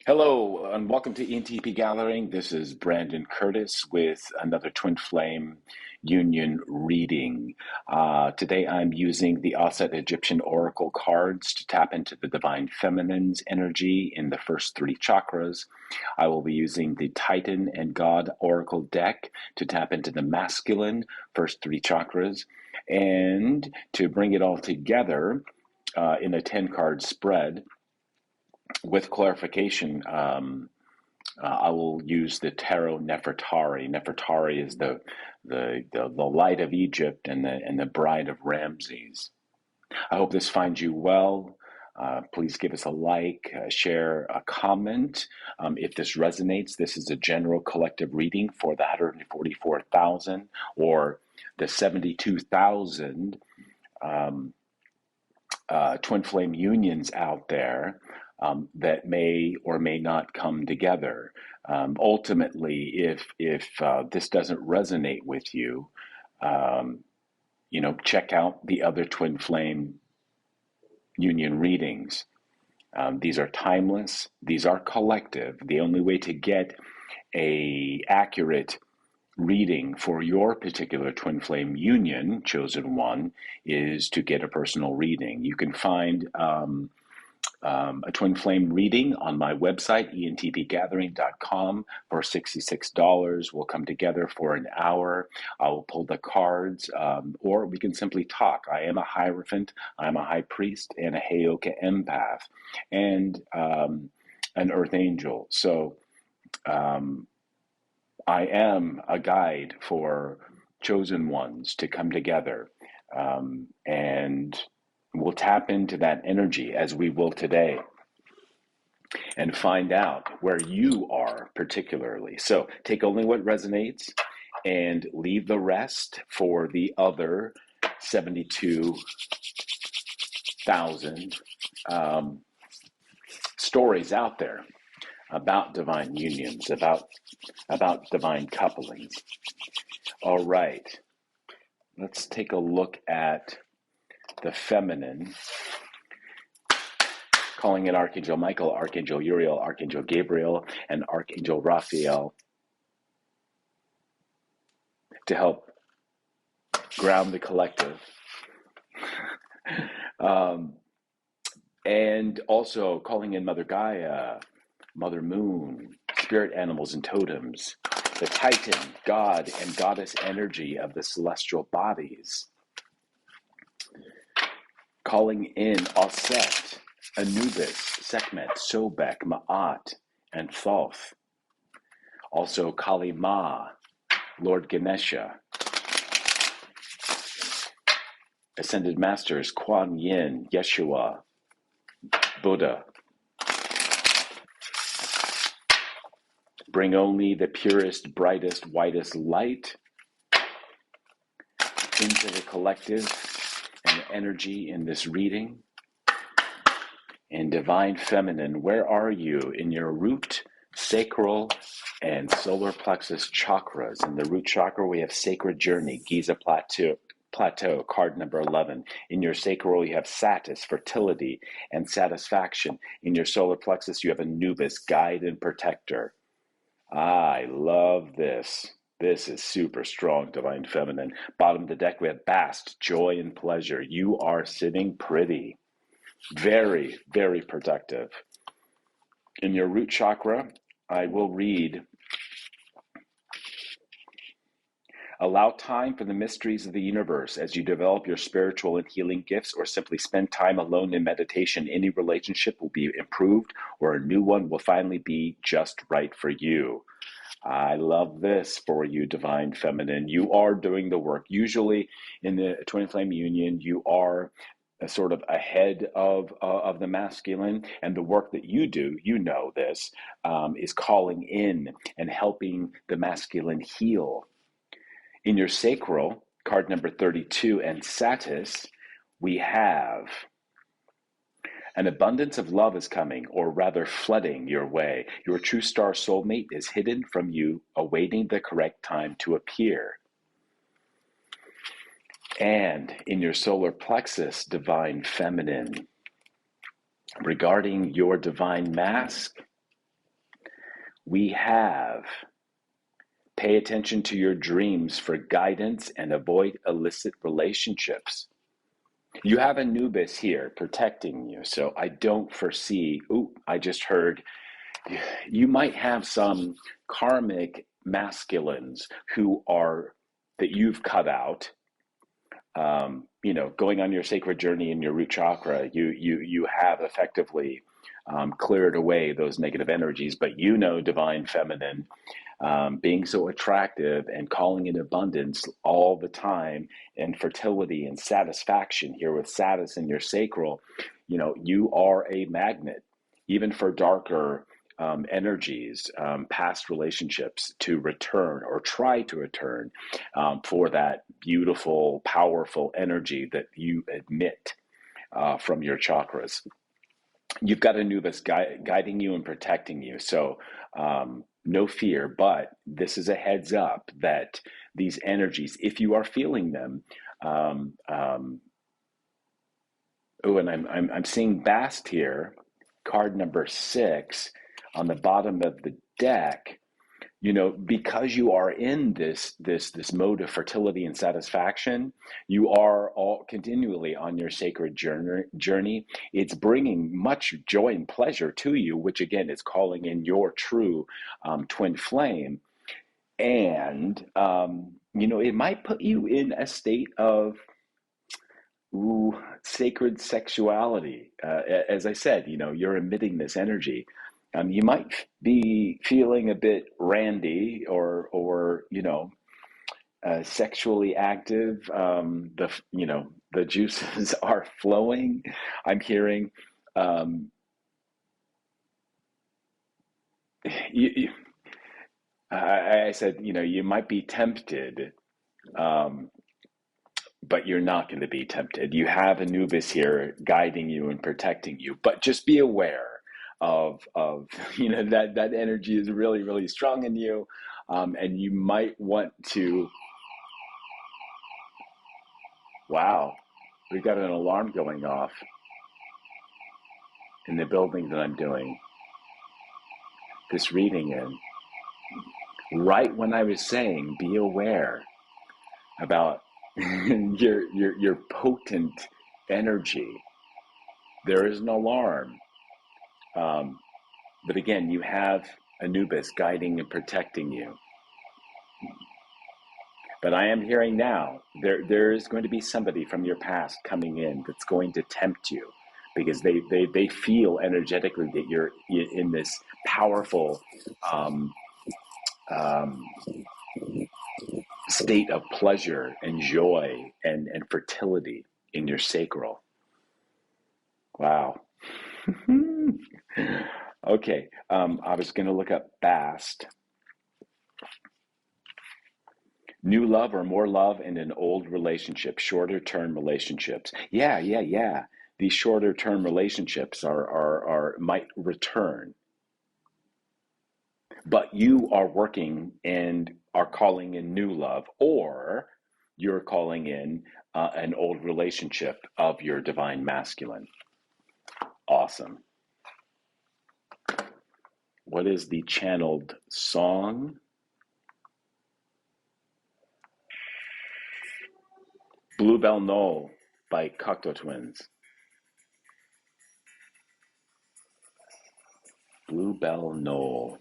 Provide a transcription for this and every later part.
Hello and welcome to Entpgathering. This is Brandon Curtis with another Twin Flame Union reading. Today I'm using the Offset Egyptian Oracle cards to tap into the Divine Feminine's energy in the first three chakras. I will be using the Titan and God Oracle deck to tap into the masculine first three chakras. And to bring it all together in a 10-card spread, with clarification, I will use the Tarot Nefertari. Nefertari is the light of Egypt and the bride of Ramses. I hope this finds you well. Please give us a like, share, a comment. If this resonates, this is a general collective reading for the 144,000 or the 72,000 twin flame unions out there that may or may not come together. Ultimately, if this doesn't resonate with you, check out the other twin flame union readings. These are timeless. These are collective. The only way to get a accurate reading for your particular twin flame union, chosen one, is to get a personal reading. You can find a twin flame reading on my website, entpgathering.com, for $66. We'll come together for an hour. I will pull the cards, or we can simply talk. I am a Hierophant, I'm a High Priest, and a Heyoka Empath, and an Earth Angel. So I am a guide for chosen ones to come together, and we'll tap into that energy as we will today and find out where you are particularly. So take only what resonates and leave the rest for the other 72,000 stories out there about divine unions, about divine couplings. All right, let's take a look at the feminine, calling in Archangel Michael, Archangel Uriel, Archangel Gabriel, and Archangel Raphael to help ground the collective. And also calling in Mother Gaia, Mother Moon, spirit animals and totems, the Titan, God and Goddess energy of the celestial bodies. Calling in Auset, Anubis, Sekhmet, Sobek, Ma'at, and Thoth. Also Kali Ma, Lord Ganesha. Ascended Masters, Kuan Yin, Yeshua, Buddha. Bring only the purest, brightest, whitest light into the collective and energy in this reading. And Divine Feminine, where are you in your root, sacral, and solar plexus chakras? In the root chakra, we have Sacred Journey, Giza Plateau, card number 11. In your sacral, you have Satis, fertility and satisfaction. In your solar plexus, you have Anubis, guide and protector. I love this. This is super strong, Divine Feminine. Bottom of the deck, we have Bast, joy and pleasure. You are sitting pretty. Very, very productive. In your root chakra, I will read, allow time for the mysteries of the universe as you develop your spiritual and healing gifts, or simply spend time alone in meditation. Any relationship will be improved, or a new one will finally be just right for you. I love this for you, Divine Feminine. You are doing the work. Usually in the Twin Flame Union, you are sort of ahead of the masculine, and the work that you do, you know this, is calling in and helping the masculine heal. In your sacral, card number 32 and Satis, we have an abundance of love is coming, or rather flooding your way. Your true star soulmate is hidden from you, awaiting the correct time to appear. And in your solar plexus, Divine Feminine, regarding your divine mask, We have pay attention to your dreams for guidance and avoid illicit relationships. You have Anubis here protecting you, so I don't foresee. Ooh, I just heard you might have some karmic masculines who are that you've cut out. Going on your sacred journey in your root chakra, you have effectively cleared away those negative energies, but divine feminine, being so attractive and calling in abundance all the time, and fertility and satisfaction here with Satis in your sacral, you are a magnet, even for darker energies, past relationships to return or try to return for that beautiful, powerful energy that you emit from your chakras. You've got Anubis guiding you and protecting you. So no fear, but this is a heads up that these energies, if you are feeling them, and I'm seeing Bast here, card number 6 on the bottom of the deck. Because you are in this mode of fertility and satisfaction, you are all continually on your sacred journey. It's bringing much joy and pleasure to you, which again is calling in your true twin flame. And it might put you in a state of sacred sexuality. As I said, you're emitting this energy. You might be feeling a bit randy or sexually active. The juices are flowing. I'm hearing. I said, you might be tempted. But you're not going to be tempted. You have Anubis here guiding you and protecting you, but just be aware of that energy is really, really strong in you, and you might want to. Wow, we've got an alarm going off in the building that I'm doing this reading in. Right when I was saying, be aware about your potent energy, there is an alarm. But again, you have Anubis guiding and protecting you. But I am hearing now, there is going to be somebody from your past coming in that's going to tempt you, because they feel energetically that you're in this powerful state of pleasure and joy and fertility in your sacral. Wow. Okay, I was going to look up Bast. New love or more love in an old relationship, shorter term relationships. Yeah. These shorter term relationships might return. But you are working and are calling in new love, or you're calling in an old relationship of your divine masculine. Awesome. What is the channeled song? Bluebell Knoll by Cocteau Twins. Bluebell Knoll.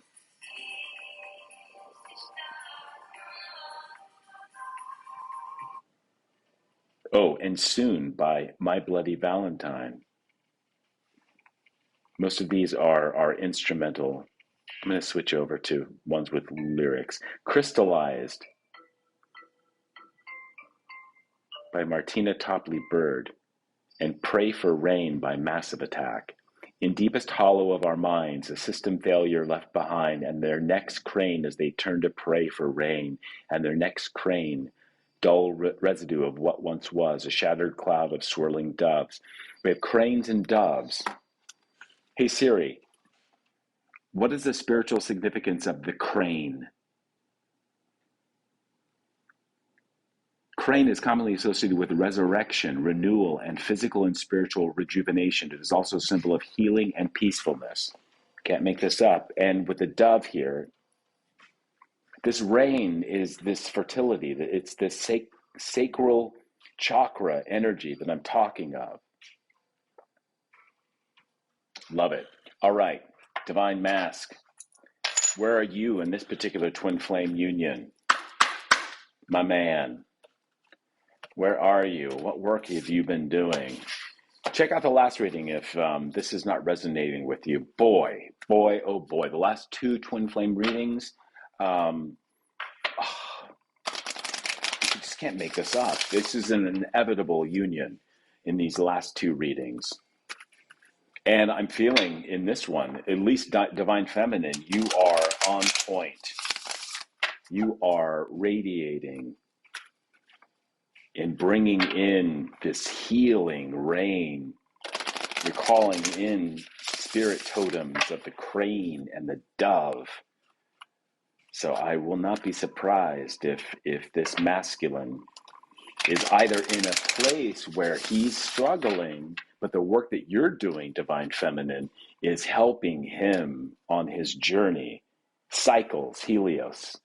Oh, and Soon by My Bloody Valentine. Most of these are instrumental. I'm going to switch over to ones with lyrics. Crystallized by Martina Topley Bird, and Pray for Rain by Massive Attack. In deepest hollow of our minds, a system failure left behind, and their necks crane as they turn to pray for rain, and their necks crane, dull residue of what once was, a shattered cloud of swirling doves. We have cranes and doves. Hey Siri, what is the spiritual significance of the crane? Crane is commonly associated with resurrection, renewal, and physical and spiritual rejuvenation. It is also a symbol of healing and peacefulness. Can't make this up. And with the dove here, this rain is this fertility. It's this sacral chakra energy that I'm talking of. Love it. All right, Divine Mask. Where are you in this particular twin flame union? My man, where are you? What work have you been doing? Check out the last reading if this is not resonating with you. Boy, oh boy. The last two twin flame readings, you just can't make this up. This is an inevitable union in these last two readings. And I'm feeling in this one, at least Divine Feminine, you are on point. You are radiating and bringing in this healing rain. You're calling in spirit totems of the crane and the dove. So I will not be surprised if this masculine is either in a place where he's struggling, but the work that you're doing, Divine Feminine, is helping him on his journey. Cycles, Helios,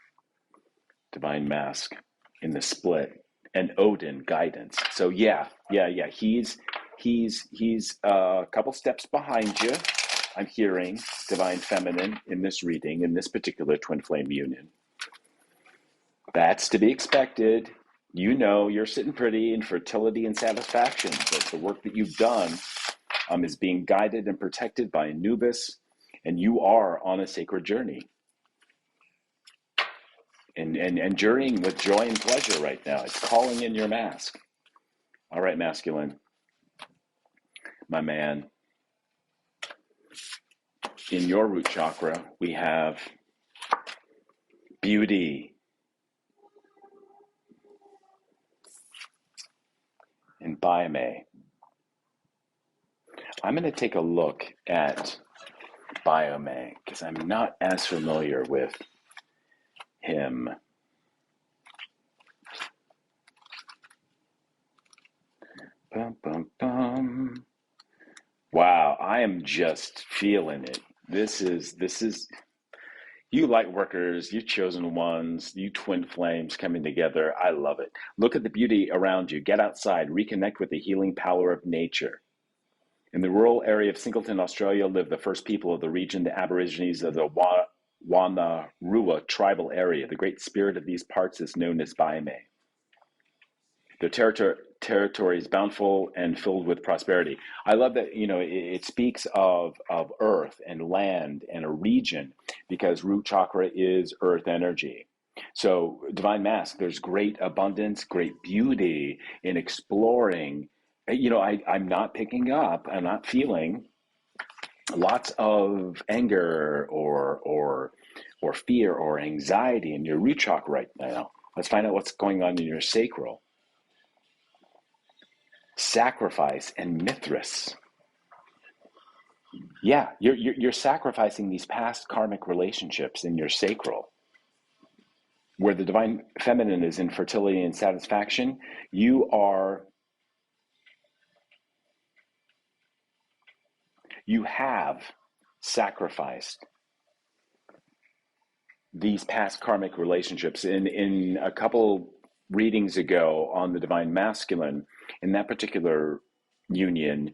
Divine Mask in the split, and Odin, guidance. So yeah. He's a couple steps behind you. I'm hearing Divine Feminine in this reading, in this particular twin flame union. That's to be expected. You know, you're sitting pretty in fertility and satisfaction. But the work that you've done is being guided and protected by Anubis, and you are on a sacred journey. And journeying with joy and pleasure right now. It's calling in your mask. All right, masculine, my man. In your root chakra, we have beauty and Biome. I'm going to take a look at Biome because I'm not as familiar with him. Bum, bum, bum. Wow, I am just feeling it. This is you light workers, you chosen ones, you twin flames coming together. I love it. Look at the beauty around you. Get outside, reconnect with the healing power of nature. In the rural area of Singleton, Australia, live the first people of the region, the Aborigines of the Wanarua tribal area. The great spirit of these parts is known as Biome. Their territory is bountiful and filled with prosperity. I love that, it speaks of earth and land and a region because root chakra is earth energy. So Divine Mask, there's great abundance, great beauty in exploring. I'm not picking up, I'm not feeling lots of anger or fear or anxiety in your root chakra right now. Let's find out what's going on in your sacral. Sacrifice and Mithras. Yeah, you're sacrificing these past karmic relationships in your sacral. Where the Divine Feminine is in fertility and satisfaction, you have sacrificed these past karmic relationships. In a couple readings ago on the Divine Masculine, in that particular union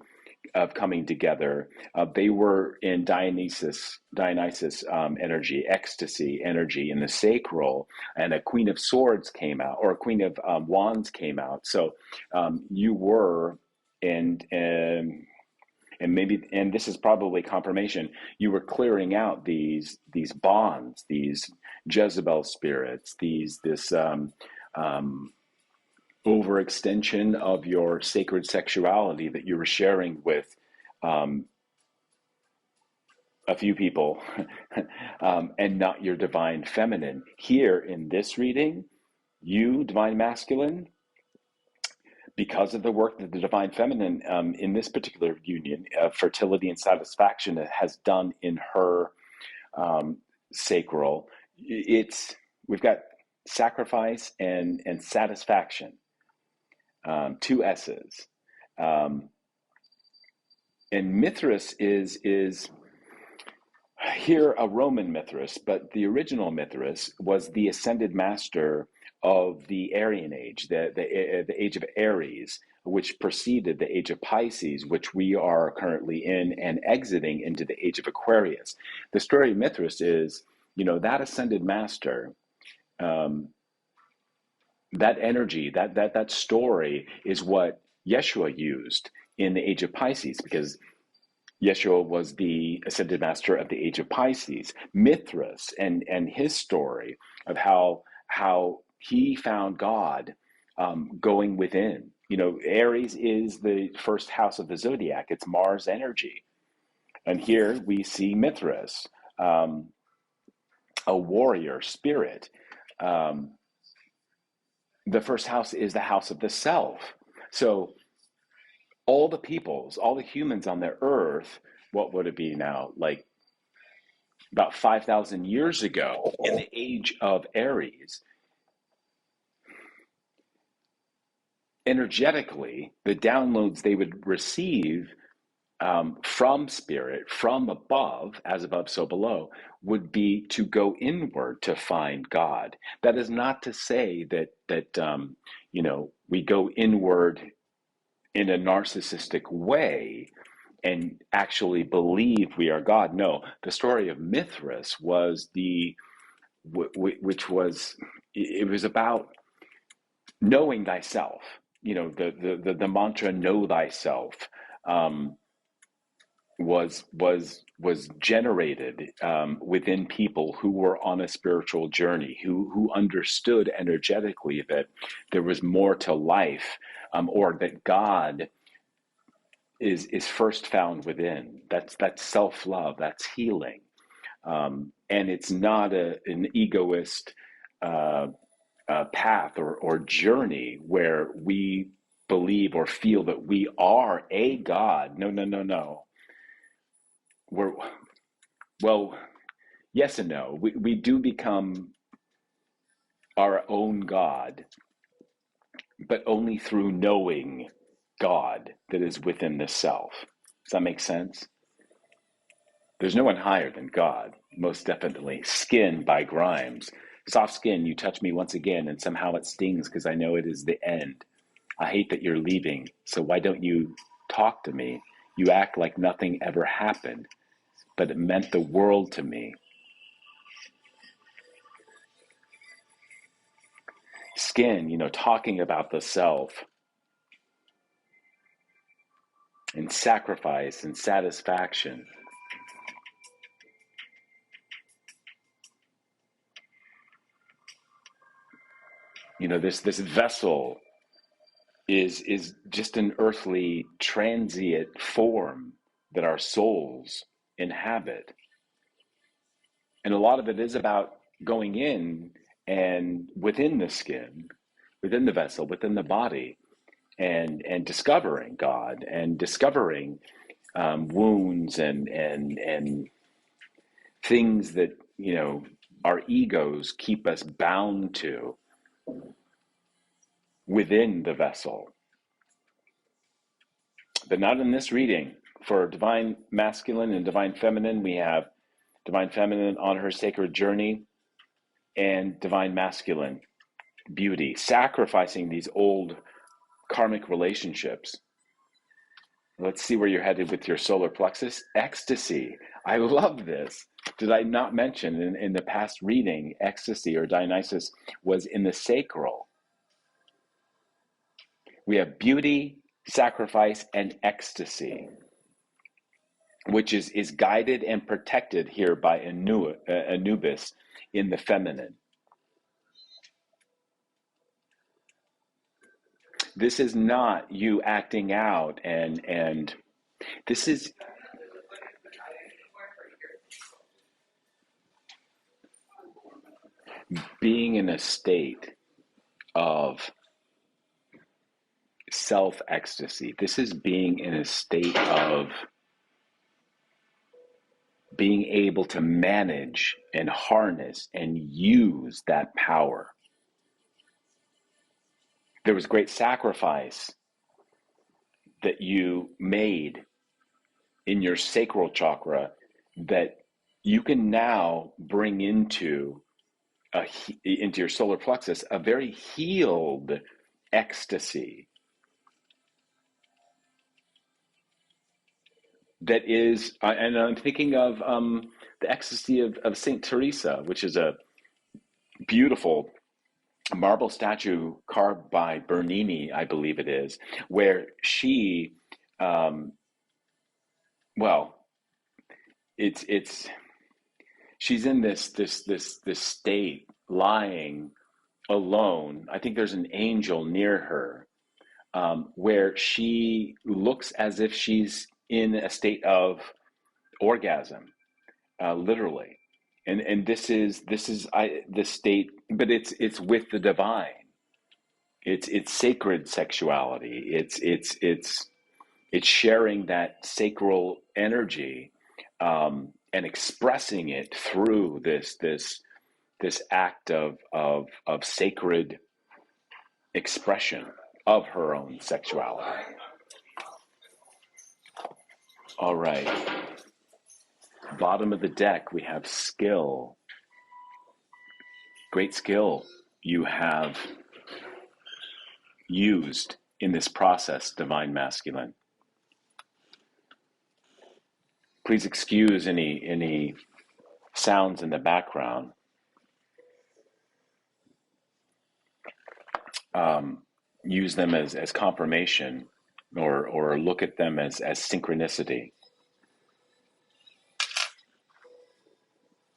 of coming together, they were in Dionysus energy, ecstasy energy in the sacral, and a Queen of Swords came out, or a Queen of Wands came out. So you were, and this is probably confirmation, you were clearing out these bonds, these Jezebel spirits, this overextension of your sacred sexuality that you were sharing with a few people and not your Divine Feminine. Here in this reading, you, Divine Masculine, because of the work that the Divine Feminine in this particular union of fertility and satisfaction has done in her sacral, we've got sacrifice and satisfaction, two S's. And Mithras is here a Roman Mithras, but the original Mithras was the ascended master of the Aryan age, the age of Aries, which preceded the age of Pisces, which we are currently in and exiting into the age of Aquarius. The story of Mithras is, that ascended master, that energy, that story is what Yeshua used in the age of Pisces, because Yeshua was the ascended master of the age of Pisces. Mithras and his story of how he found God going within. Aries is the first house of the zodiac. It's Mars energy. And here we see Mithras, a warrior spirit. The first house is the house of the self. So all the peoples, all the humans on the earth, what would it be now? Like about 5,000 years ago, in the age of Aries, energetically, the downloads they would receive from spirit, from above, as above, so below, would be to go inward to find God. That is not to say that we go inward in a narcissistic way and actually believe we are God. No, the story of Mithras was it was about knowing thyself. The mantra "Know thyself" was generated within people who were on a spiritual journey, who understood energetically that there was more to life, or that God is first found within. That's self-love. That's healing, and it's not an egoist path or journey where we believe or feel that we are a God. No, no, no, no. Well, yes and no. We do become our own God, but only through knowing God that is within the self. Does that make sense? There's no one higher than God, most definitely. Skin by Grimes. Soft skin, you touch me once again, and somehow it stings because I know it is the end. I hate that you're leaving, so why don't you talk to me? You act like nothing ever happened, but it meant the world to me. Skin, talking about the self and sacrifice and satisfaction. This vessel is just an earthly transient form that our souls inhabit. And a lot of it is about going in and within the skin, within the vessel, within the body, and discovering God and discovering wounds and things that our egos keep us bound to within the vessel. But not in this reading. For divine masculine and divine feminine, we have divine feminine on her sacred journey and divine masculine beauty, sacrificing these old karmic relationships. Let's see where you're headed with your solar plexus. Ecstasy. I love this. Did I not mention in the past reading, ecstasy or Dionysus was in the sacral? We have beauty, sacrifice, and ecstasy, which is guided and protected here by Anubis in the feminine. This is not you acting out, and this is being in a state of self-ecstasy. This is being in a state of being able to manage and harness and use that power. There was great sacrifice that you made in your sacral chakra that you can now bring into your solar plexus a very healed ecstasy that is, and I'm thinking of the ecstasy of Saint Teresa, which is a beautiful marble statue carved by Bernini, I believe it is, where she, um, well, it's she's in this state, lying alone. I think there's an angel near her, where she looks as if she's in a state of orgasm, literally. And this state, but it's with the divine. It's sacred sexuality. It's sharing that sacral energy, and expressing it through this act of sacred expression of her own sexuality. All right. Bottom of the deck, we have skill. Great skill you have used in this process, Divine Masculine. Please excuse any sounds in the background. Use them as confirmation, or look at them as synchronicity.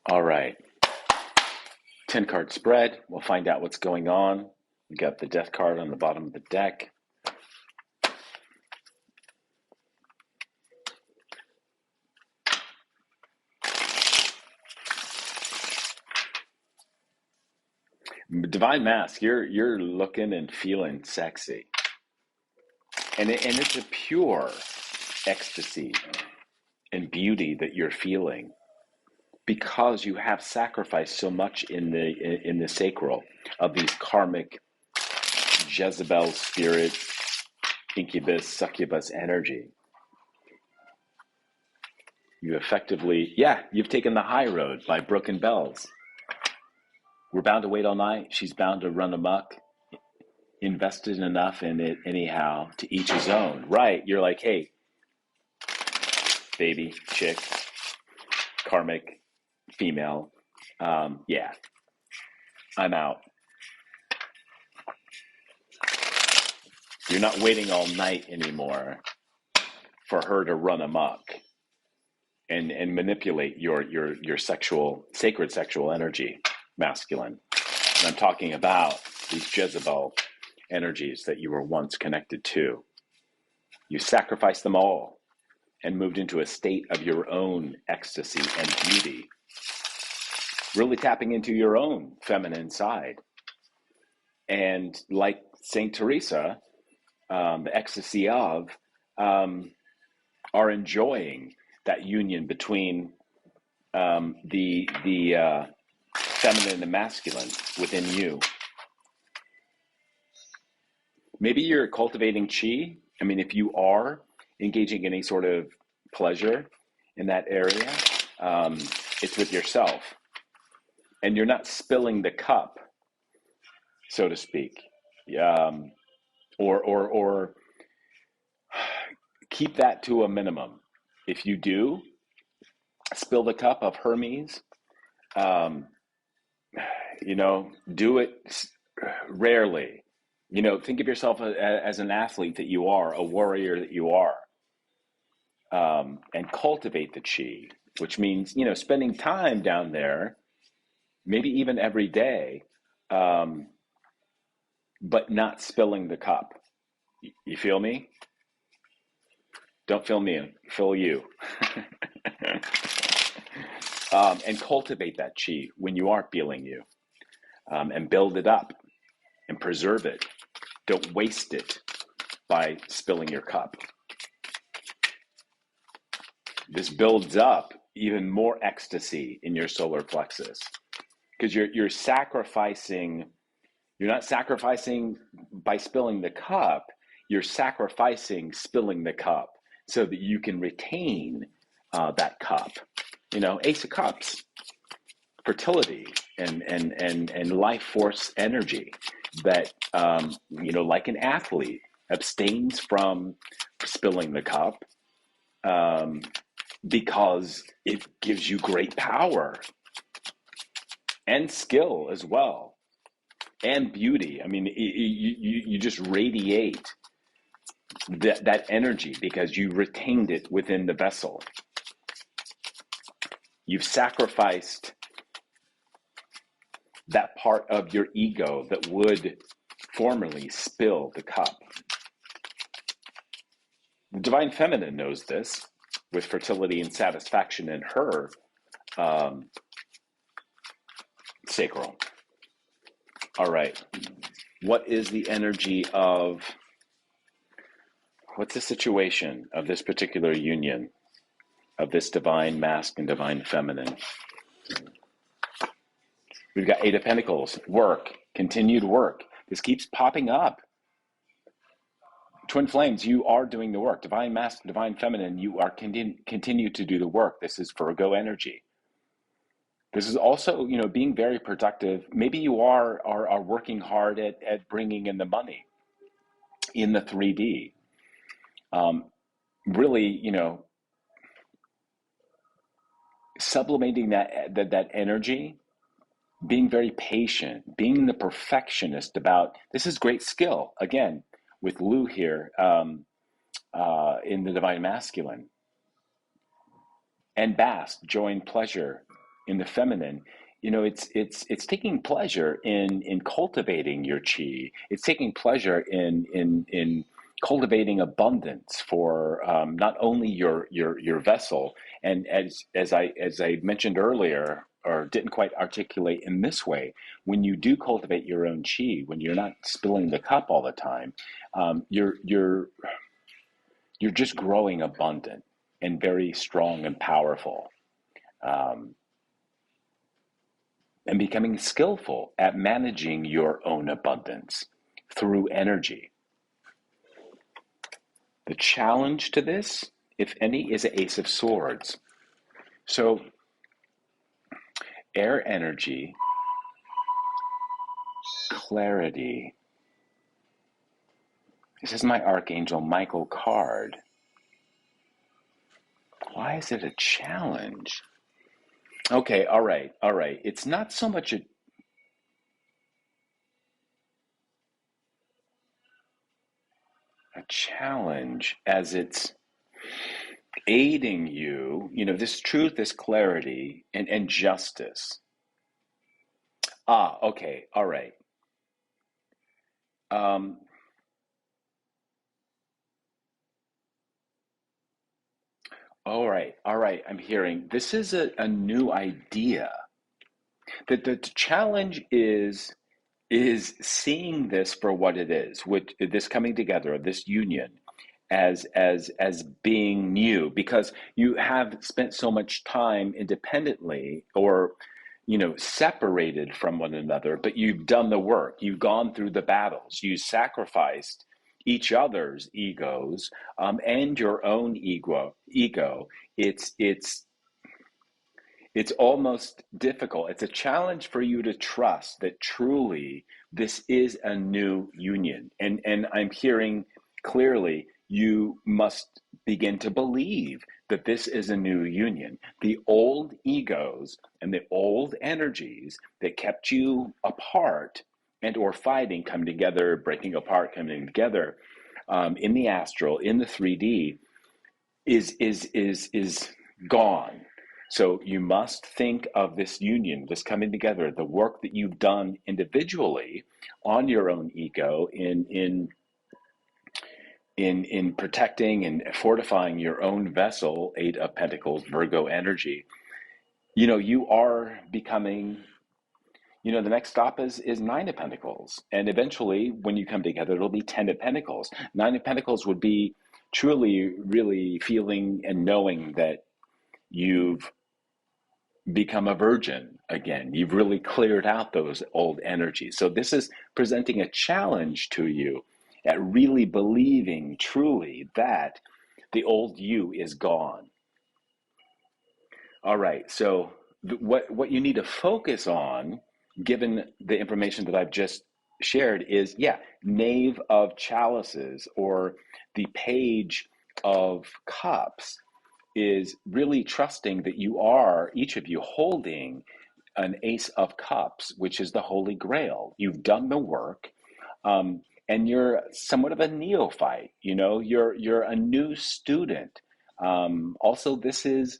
All right. 10-card spread. We'll find out what's going on. We got the death card on the bottom of the deck. Divine Mask, you're looking and feeling sexy. And it's a pure ecstasy and beauty that you're feeling, because you have sacrificed so much in the sacral of these karmic Jezebel spirit, incubus, succubus energy. You effectively, you've taken the high road by broken bells. We're bound to wait all night. She's bound to run amok. Invested enough in it anyhow, to each his own. Right, you're like, hey, baby, chick, karmic, female, I'm out. You're not waiting all night anymore for her to run amok and manipulate your sacred sexual energy, masculine. And I'm talking about these Jezebel energies that you were once connected to. You sacrificed them all and moved into a state of your own ecstasy and beauty, really tapping into your own feminine side. And like Saint Teresa, the ecstasy of, are enjoying that union between the feminine and masculine within you. Maybe you're cultivating chi. I mean, if you are engaging in any sort of pleasure in that area, it's with yourself. And you're not spilling the cup, so to speak. Or keep that to a minimum. If you do spill the cup of Hermes, do it rarely. Think of yourself as an athlete that you are, a warrior that you are, and cultivate the chi, which means, spending time down there, maybe even every day, but not spilling the cup. You feel me? Don't feel me, feel you. And cultivate that chi when you are feeling you, and build it up and preserve it. Don't waste it by spilling your cup. This builds up even more ecstasy in your solar plexus, because you're sacrificing. You're not sacrificing by spilling the cup. You're sacrificing spilling the cup so that you can retain that cup Ace of Cups, fertility and life force energy that, like an athlete, abstains from spilling the cup, because it gives you great power and skill as well, and beauty. I mean, you just radiate that energy because you retained it within the vessel. You've sacrificed that part of your ego that would formerly spill the cup. The Divine Feminine knows this with fertility and satisfaction in her sacral. All right. What is the energy of, what's the situation of this particular union, of this divine masculine, divine feminine? We've got Eight of Pentacles, work, continued work. This keeps popping up. Twin flames, you are doing the work. Divine masculine, divine feminine, you are continue to do the work. This is Virgo energy. This is also, being very productive. Maybe you are working hard at bringing in the money in the 3D. Really, sublimating that energy, being very patient, being the perfectionist about, this is great skill. Again, with Lou here in the divine masculine. And Bast, joy and pleasure in the feminine. It's taking pleasure in cultivating your chi. It's taking pleasure in cultivating abundance for not only your vessel, and as I mentioned earlier, or didn't quite articulate in this way, when you do cultivate your own chi, when you're not spilling the cup all the time, you're just growing abundant and very strong and powerful, and becoming skillful at managing your own abundance through energy. The challenge to this, if any, is an Ace of Swords. So air energy, clarity. This is my Archangel Michael card. Why is it a challenge? Okay, all right. It's not so much a challenge as it's aiding you, this truth, this clarity, and justice. Okay, all right. All right. I'm hearing this is a new idea. That the challenge is seeing this for what it is, with this coming together, this union, as being new, because you have spent so much time independently or separated from one another, but you've done the work, you've gone through the battles, you sacrificed each other's egos, and your own ego. It's almost difficult. It's a challenge for you to trust that truly this is a new union. And I'm hearing clearly you must begin to believe that this is a new union. The old egos and the old energies that kept you apart and or fighting, coming together, breaking apart, coming together, in the astral, in the 3D, is gone. So you must think of this union, this coming together, the work that you've done individually on your own ego in protecting and fortifying your own vessel, Eight of Pentacles, Virgo energy. You are becoming, the next stop is Nine of Pentacles. And eventually, when you come together, it'll be 10 of Pentacles. Nine of Pentacles would be truly, really feeling and knowing that you've become a virgin again. You've really cleared out those old energies. So this is presenting a challenge to you at really believing truly that the old you is gone. All right. So what you need to focus on, given the information that I've just shared, is Knave of Chalices, or the Page of Cups, is really trusting that you are, each of you, holding an Ace of Cups, which is the Holy Grail. You've done the work, and you're somewhat of a neophyte. You're a new student. Also, this is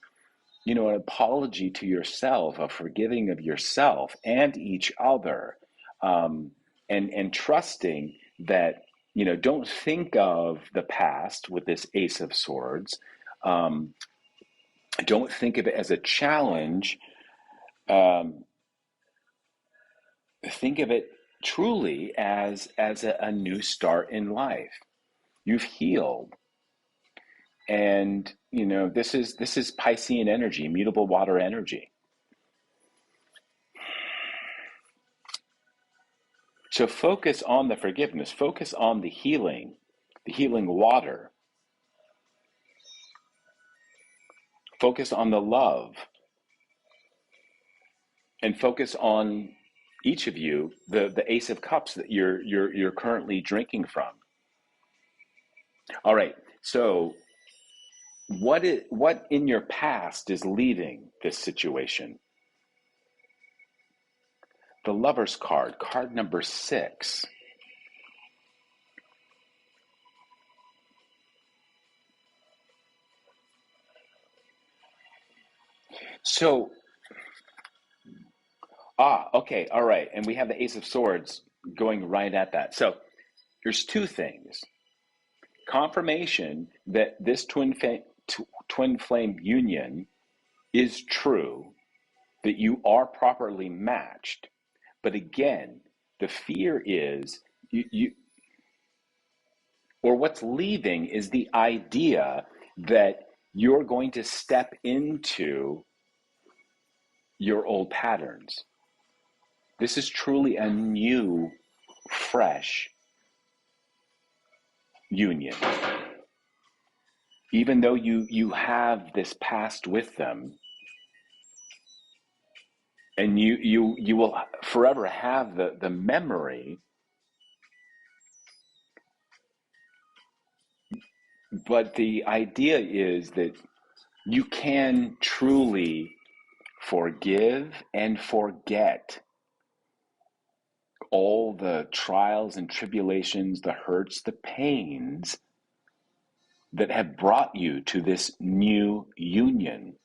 an apology to yourself, a forgiving of yourself and each other, and trusting that, don't think of the past with this Ace of Swords. Um, don't think of it as a challenge. Um, think of it truly as a new start in life. You've healed, and this is Piscean energy, mutable water energy. So focus on the forgiveness, focus on the healing water, focus on the love, and focus on each of you, the Ace of Cups that you're currently drinking from. All right. So what in your past is leaving this situation? The Lover's card, card number 6. So, okay, all right. And we have the Ace of Swords going right at that. So there's two things. Confirmation that this twin flame union is true, that you are properly matched. But again, the fear is or what's leaving is the idea that you're going to step into your old patterns. This is truly a new, fresh union. Even though you have this past with them, and you will forever have the memory, but the idea is that you can truly forgive and forget all the trials and tribulations, the hurts, the pains that have brought you to this new union.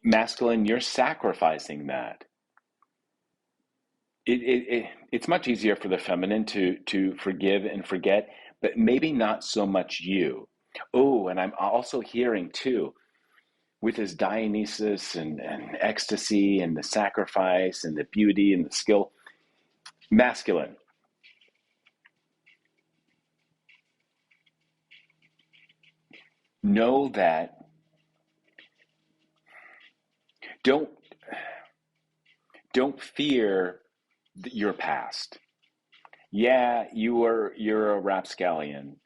Masculine, you're sacrificing that. It's much easier for the feminine to forgive and forget, but maybe not so much you. Oh, and I'm also hearing too, with this Dionysus and ecstasy and the sacrifice and the beauty and the skill, masculine. Know that, don't don't fear your past. Yeah, you're a rapscallion.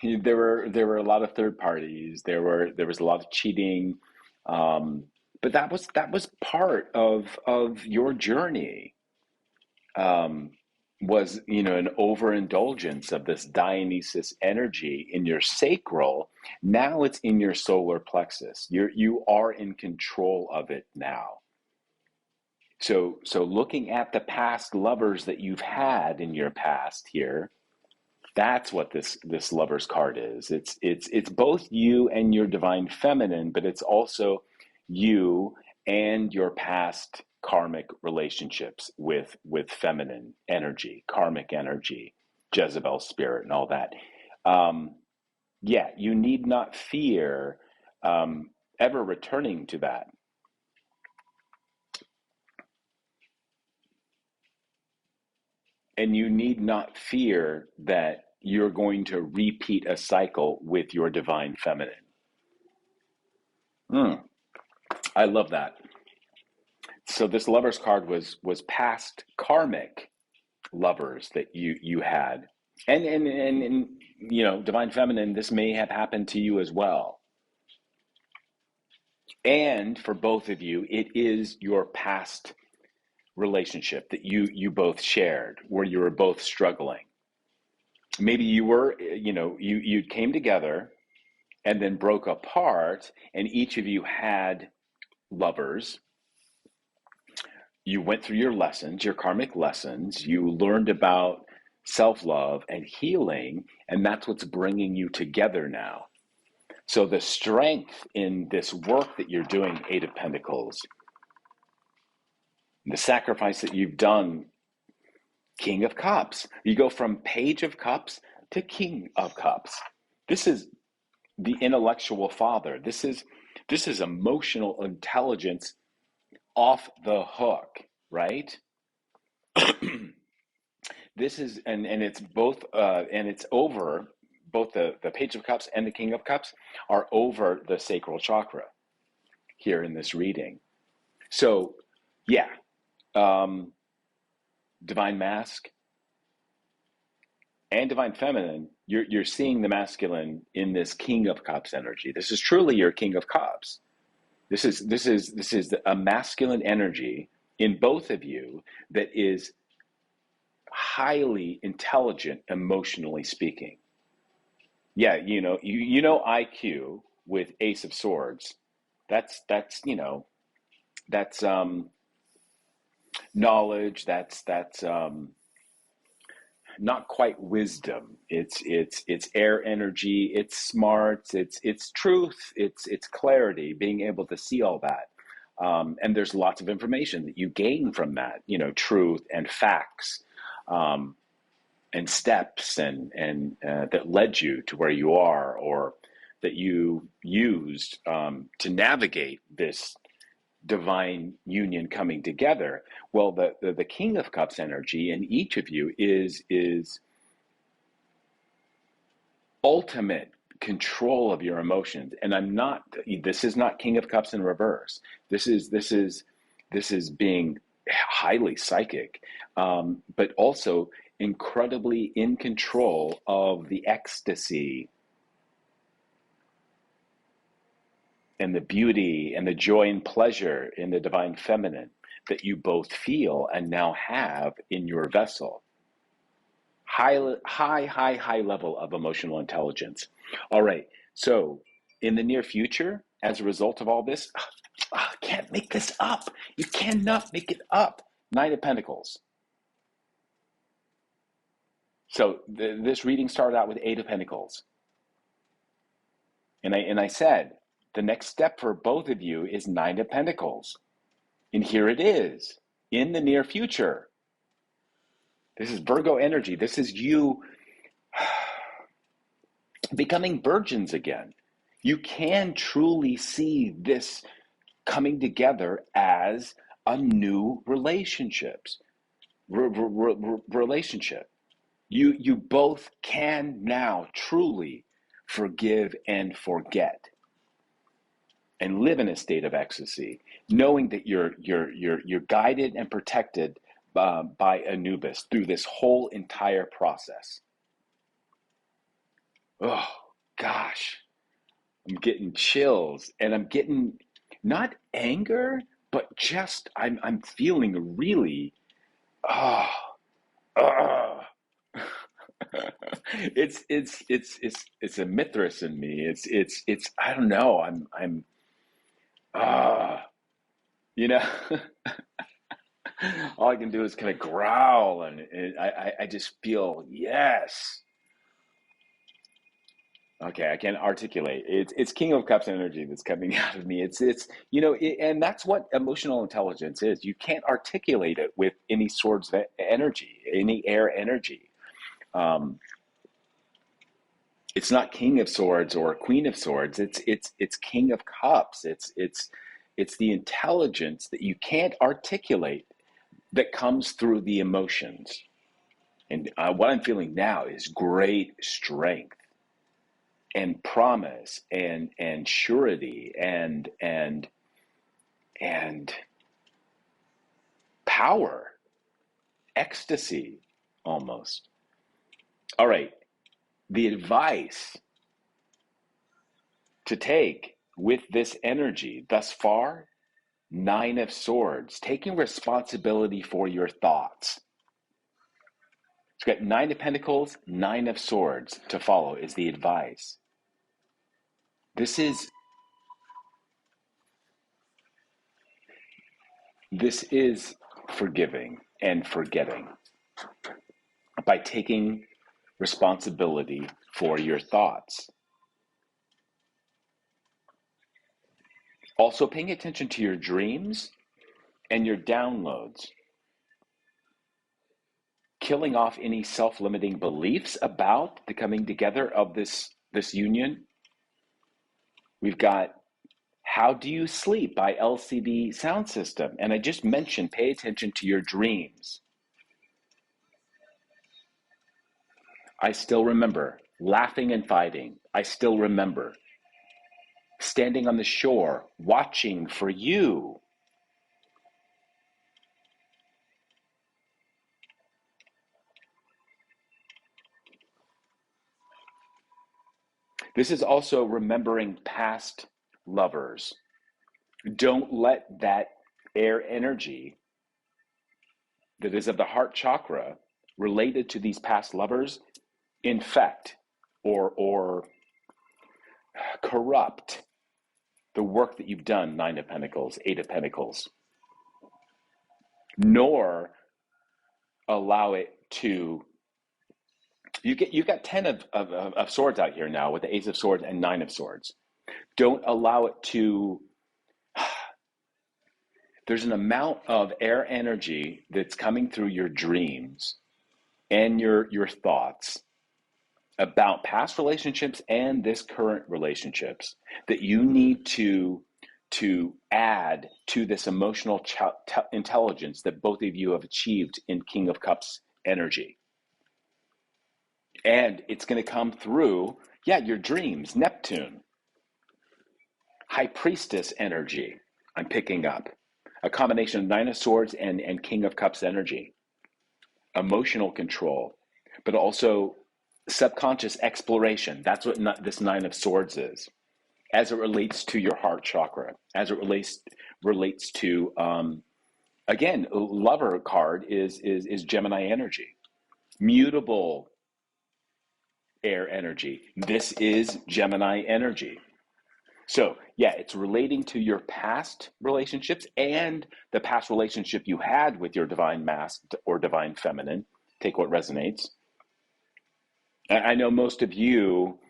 There were a lot of third parties. There was a lot of cheating, but that was part of your journey. Um, was an overindulgence of this Dionysus energy in your sacral. Now it's in your solar plexus. You are in control of it now. So looking at the past lovers that you've had in your past here, that's what this lover's card is. It's both you and your divine feminine, but it's also you and your past karmic relationships with feminine energy, karmic energy, Jezebel spirit, and all that. Um, you need not fear ever returning to that. And you need not fear that you're going to repeat a cycle with your divine feminine. I love that. So this lover's card was past karmic lovers that you had. And divine feminine, this may have happened to you as well. And for both of you, it is your past relationship that you both shared where you were both struggling. Maybe you were, you came together and then broke apart, and each of you had lovers. You went through your lessons, your karmic lessons. You learned about self-love and healing, and that's what's bringing you together now. So the strength in this work that you're doing, Eight of Pentacles, the sacrifice that you've done, King of Cups. You go from Page of Cups to King of Cups. This is the intellectual father. This is emotional intelligence off the hook, right? This is and it's both and it's over both the Page of Cups and the King of Cups are over the sacral chakra here in this reading. So yeah, divine mask and divine feminine, you're seeing the masculine in this King of Cups energy. This is truly your King of Cups. This is a masculine energy in both of you that is highly intelligent, emotionally speaking. Yeah, IQ with Ace of Swords. That's knowledge. That's not quite wisdom. It's air energy. It's smarts. It's truth. It's clarity. Being able to see all that. And there's lots of information that you gain from that. Truth and facts. And steps and that led you to where you are, or that you used to navigate this divine union coming together. Well, the King of Cups energy in each of you is ultimate control of your emotions. And this is not King of Cups in reverse. This is being highly psychic, but also incredibly in control of the ecstasy and the beauty and the joy and pleasure in the divine feminine that you both feel and now have in your vessel. High level of emotional intelligence. All right. So in the near future, as a result of all this, I can't make this up. You cannot make it up. Nine of Pentacles. So this reading started out with Eight of Pentacles. And I said, the next step for both of you is Nine of Pentacles. And here it is, in the near future. This is Virgo energy. This is you becoming virgins again. You can truly see this coming together as a new relationship. You both can now truly forgive and forget and live in a state of ecstasy, knowing that you're guided and protected by Anubis through this whole entire process. Oh gosh, I'm getting chills, and I'm getting not anger, but just I'm feeling really oh, oh. It's a Mithras in me. It's I don't know. I'm ah you know all I can do is kind of growl, and I just feel yes. Okay, I can articulate. It's King of Cups energy that's coming out of me. And that's what emotional intelligence is. You can't articulate it with any swords of energy, any air energy. Um, it's not King of Swords or Queen of Swords. It's King of Cups. It's the intelligence that you can't articulate that comes through the emotions. And what I'm feeling now is great strength and promise and surety and power, ecstasy almost. All right, the advice to take with this energy thus far. Nine of Swords, taking responsibility for your thoughts. It's got Nine of Pentacles, Nine of Swords to follow is the advice. This is forgiving and forgetting by taking responsibility for your thoughts. Also paying attention to your dreams and your downloads. Killing off any self-limiting beliefs about the coming together of this union. We've got How Do You Sleep by LCD Sound System. And I just mentioned pay attention to your dreams. I still remember laughing and fighting. I still remember standing on the shore, watching for you. This is also remembering past lovers. Don't let that air energy that is of the heart chakra related to these past lovers infect or corrupt the work that you've done. Nine of Pentacles, Eight of Pentacles. Nor allow it to, you got 10 of swords out here now with the Ace of Swords and Nine of Swords. Don't allow it to, there's an amount of air energy that's coming through your dreams and your thoughts about past relationships and this current relationships that you need to add to this emotional intelligence that both of you have achieved in King of Cups energy. And it's going to come through, your dreams. Neptune, High Priestess energy, I'm picking up. A combination of Nine of Swords and King of Cups energy. Emotional control, but also subconscious exploration. That's what this Nine of Swords is, as it relates to your heart chakra, as it relates to, again, lover card is Gemini energy. Mutable air energy. This is Gemini energy. So it's relating to your past relationships and the past relationship you had with your divine masculine or divine feminine. Take what resonates. I know most of you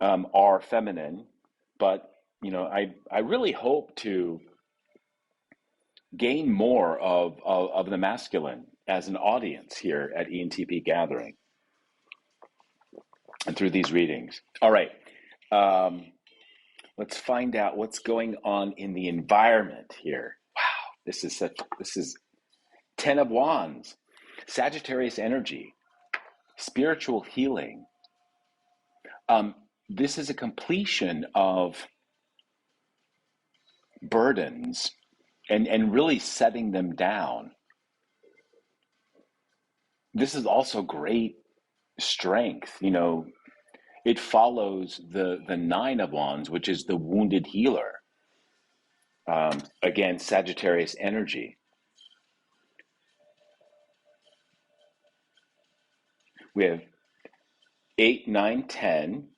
are feminine, but I really hope to gain more of the masculine as an audience here at Entpgathering and through these readings. All right. Let's find out what's going on in the environment here. Wow, this is 10 of Wands, Sagittarius energy, spiritual healing. This is a completion of burdens and really setting them down. This is also great strength. It follows the Nine of Wands, which is the wounded healer. Again, Sagittarius energy. We have 8, 9, 10.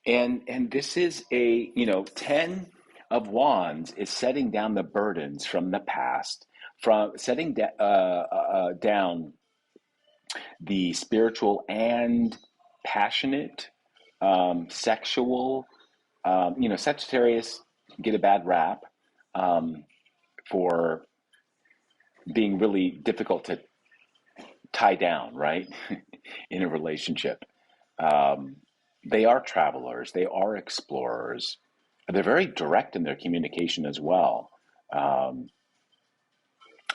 And this is 10 of Wands is setting down the burdens from the past, from setting down the spiritual and passionate, sexual. Sagittarius get a bad rap for being really difficult to tie down, right? In a relationship. They are travelers, they are explorers. They're very direct in their communication as well. I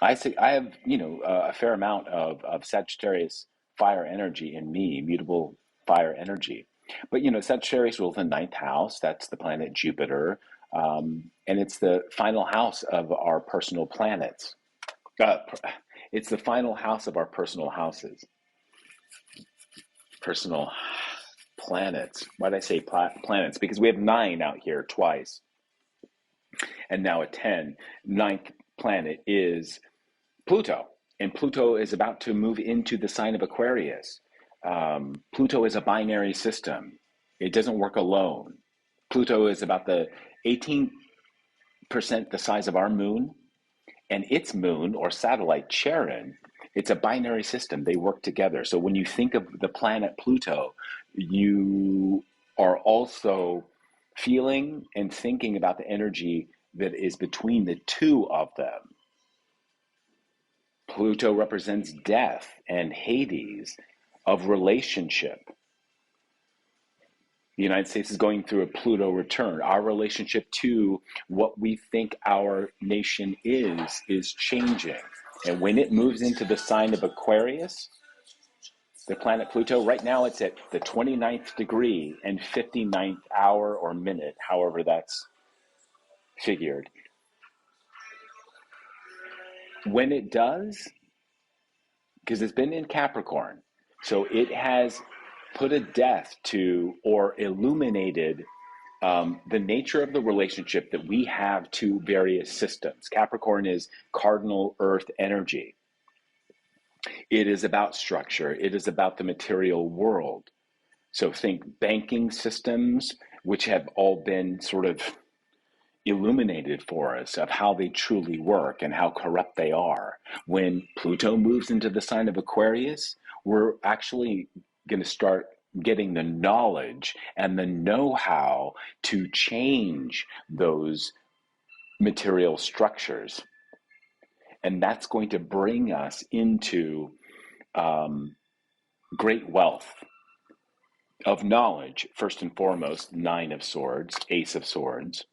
have, a fair amount of Sagittarius fire energy in me, mutable fire energy. But, Sagittarius rules the ninth house. That's the planet Jupiter. And it's the final house of our personal planets. It's the final house of our personal houses. Personal planets. Why did I say planets? Because we have 9 out here twice, and now a 10. Ninth planet is Pluto, and Pluto is about to move into the sign of Aquarius. Pluto is a binary system. It doesn't work alone. Pluto is about the 18% the size of our moon, and its moon or satellite, Charon, it's a binary system. They work together. So when you think of the planet Pluto, you are also feeling and thinking about the energy that is between the two of them. Pluto represents death and Hades of relationship. The United States is going through a Pluto return. Our relationship to what we think our nation is changing. And when it moves into the sign of Aquarius, the planet Pluto, right now it's at the 29th degree and 59th hour or minute, however that's figured. When it does, because it's been in Capricorn, so it has put a death to or illuminated the nature of the relationship that we have to various systems. Capricorn is cardinal earth energy. It is about structure. It is about the material world. So think banking systems, which have all been sort of illuminated for us of how they truly work and how corrupt they are. When Pluto moves into the sign of Aquarius, we're actually going to start getting the knowledge and the know-how to change those material structures. And that's going to bring us into great wealth of knowledge, first and foremost, 9 of Swords, Ace of Swords.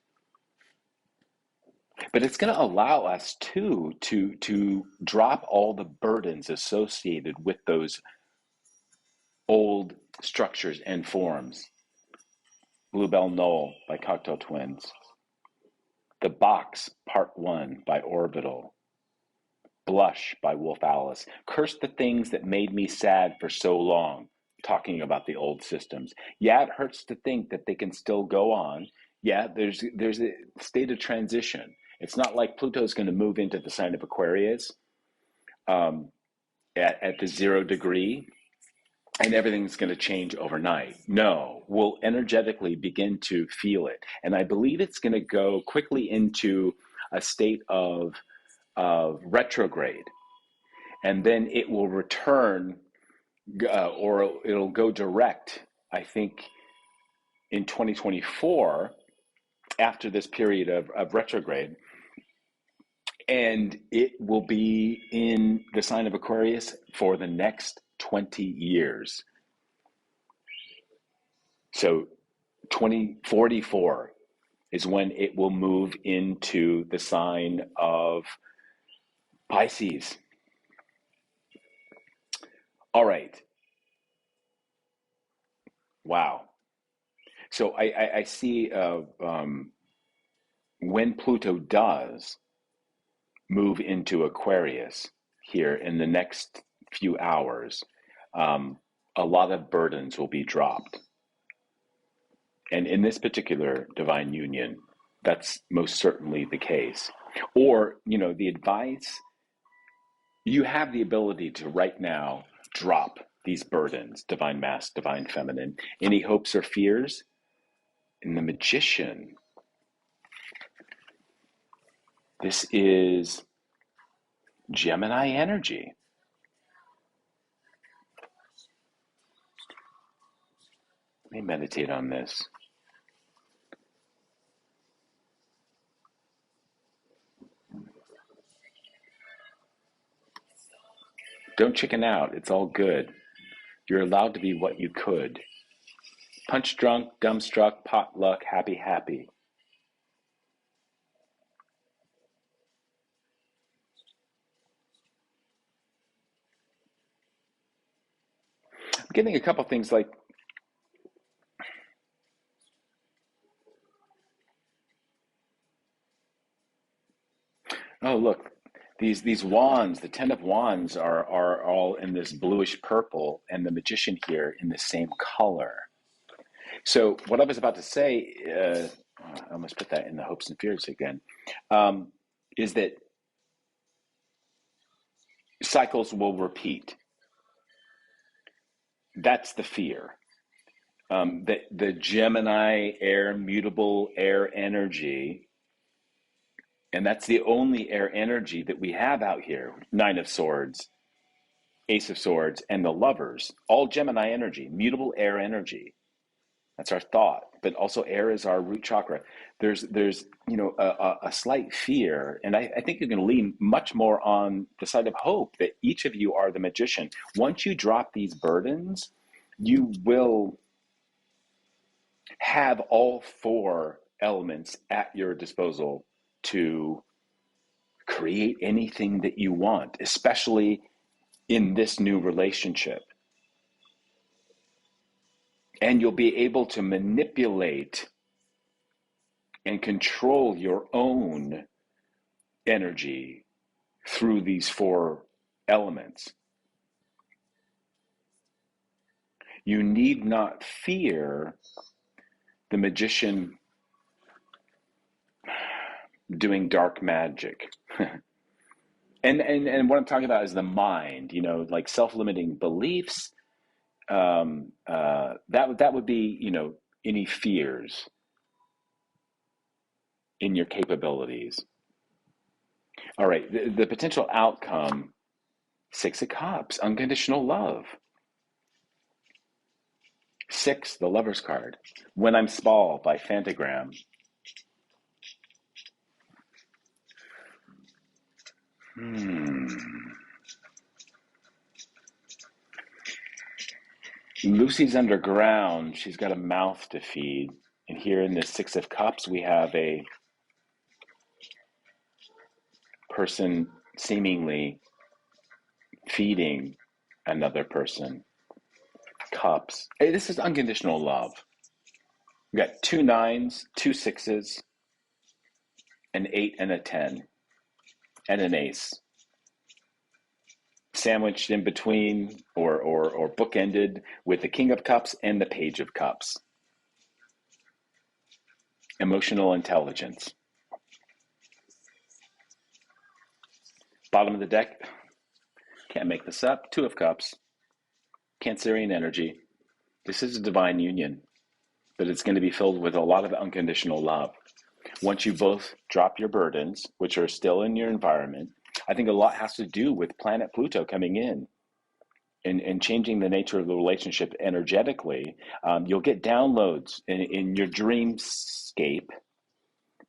But it's going to allow us too to drop all the burdens associated with those old structures and forms. Bluebell Knoll by Cocteau Twins. The Box, Part 1 by Orbital. Blush by Wolf Alice. Curse the things that made me sad for so long, talking about the old systems. Yeah, it hurts to think that they can still go on. Yeah, there's a state of transition. It's not like Pluto's going to move into the sign of Aquarius at the 0 degree and everything's going to change overnight. No, we'll energetically begin to feel it. And I believe it's going to go quickly into a state of retrograde. And then it will return or it'll go direct, I think, in 2024 after this period of retrograde. And it will be in the sign of Aquarius for the next 20 years. So 2044 is when it will move into the sign of Pisces. All right. Wow. So I see when Pluto does move into Aquarius here in the next few hours, a lot of burdens will be dropped. And in this particular divine union, that's most certainly the case. Or, the advice, you have the ability to right now drop these burdens, divine masc, divine feminine. Any hopes or fears? In the Magician, this is Gemini energy. Let me meditate on this. Don't chicken out. It's all good. You're allowed to be what you could. Punch drunk, dumbstruck, potluck, happy, happy. I'm getting a couple things like, oh, look, these wands, the 10 of wands are all in this bluish purple, and the Magician here in the same color. So what I was about to say, I almost put that in the hopes and fears again, um, is that cycles will repeat. That's the fear. The Gemini air, mutable air energy, and that's the only air energy that we have out here. Nine of Swords, Ace of Swords, and the Lovers, all Gemini energy, mutable air energy. That's our thought, but also air is our root chakra. There's a slight fear, and I think you're going to lean much more on the side of hope that each of you are the magician. Once you drop these burdens, you will have all four elements at your disposal to create anything that you want, especially in this new relationship. And you'll be able to manipulate and control your own energy through these four elements. You need not fear the magician doing dark magic. And what I'm talking about is the mind, like self-limiting beliefs. That would be, any fears in your capabilities. All right, the potential outcome, Six of Cups, unconditional love. Six, the Lover's card. When I'm Small by Fantagram. Lucy's underground. She's got a mouth to feed. And here in the Six of Cups, we have a person seemingly feeding another person. Cups. Hey, this is unconditional love. We got two nines, two sixes, an 8 and a 10, and an ace. Sandwiched in between or bookended with the King of Cups and the Page of Cups. Emotional intelligence. Bottom of the deck, can't make this up, Two of Cups. Cancerian energy. This is a divine union, but it's going to be filled with a lot of unconditional love. Once you both drop your burdens, which are still in your environment, I think a lot has to do with planet Pluto coming in and changing the nature of the relationship energetically. You'll get downloads in your dreamscape.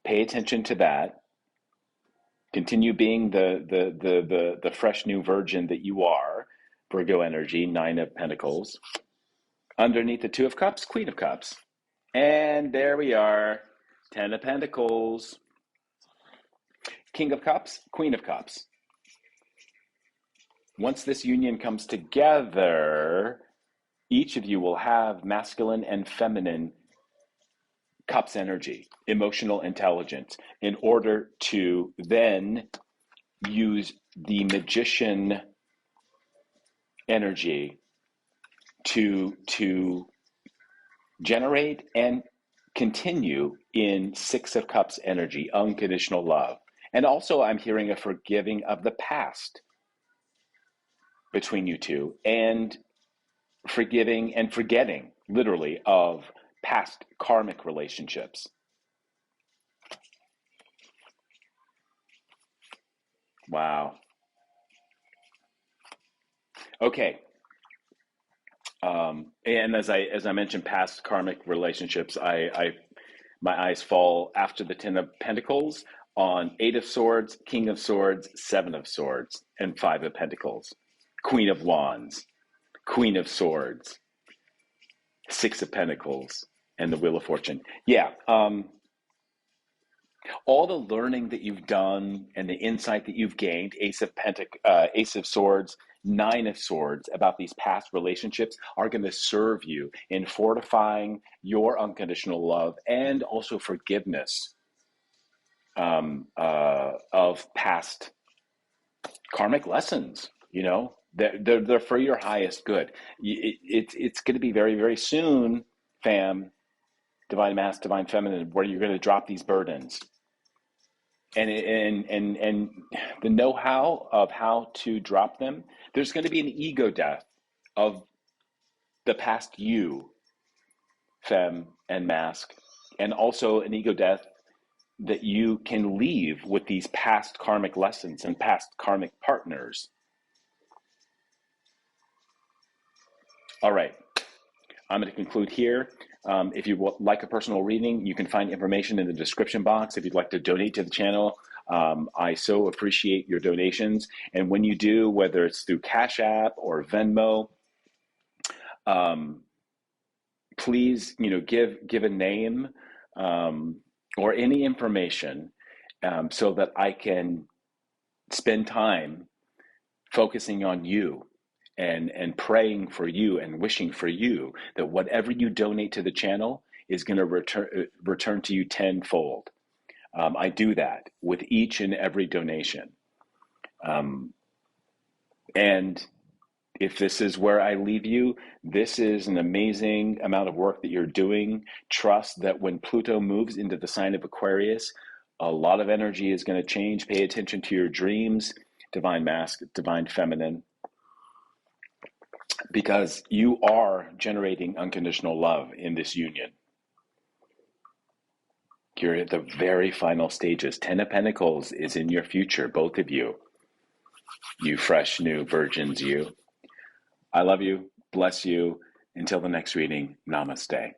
Pay attention to that. Continue being the fresh new virgin that you are. Virgo energy, Nine of Pentacles. Underneath the Two of Cups, Queen of Cups. And there we are, Ten of Pentacles. King of Cups, Queen of Cups. Once this union comes together, each of you will have masculine and feminine cups energy, emotional intelligence, in order to then use the magician energy to generate and continue in Six of Cups energy, unconditional love. And also I'm hearing a forgiving of the past between you two, and forgiving and forgetting, literally, of past karmic relationships. Wow. Okay. And as I mentioned, past karmic relationships, my eyes fall after the Ten of Pentacles on Eight of Swords, King of Swords, Seven of Swords, and Five of Pentacles, Queen of Wands, Queen of Swords, Six of Pentacles, and the Wheel of Fortune. Yeah. All the learning that you've done and the insight that you've gained, Ace of Swords, Nine of Swords, about these past relationships are going to serve you in fortifying your unconditional love and also forgiveness of past karmic lessons. They're for your highest good. It's going to be very, very soon, fam, Divine Masculine, Divine Feminine, where you're going to drop these burdens. And the know-how of how to drop them, there's going to be an ego death of the past you, fem and mask, and also an ego death that you can leave with these past karmic lessons and past karmic partners. All right, I'm going to conclude here. If you would like a personal reading, you can find information in the description box. If you'd like to donate to the channel, I so appreciate your donations. And when you do, whether it's through Cash App or Venmo, please, give a name or any information so that I can spend time focusing on you and praying for you and wishing for you that whatever you donate to the channel is going to return to you tenfold. I do that with each and every donation. And if this is where I leave you, this is an amazing amount of work that you're doing. Trust that when Pluto moves into the sign of Aquarius, a lot of energy is going to change. Pay attention to your dreams, divine masculine, divine feminine, because you are generating unconditional love in this union. You're at the very final stages. 10 of Pentacles is in your future, both of you. You fresh, new virgins, you. I love you. Bless you. Until the next reading, namaste.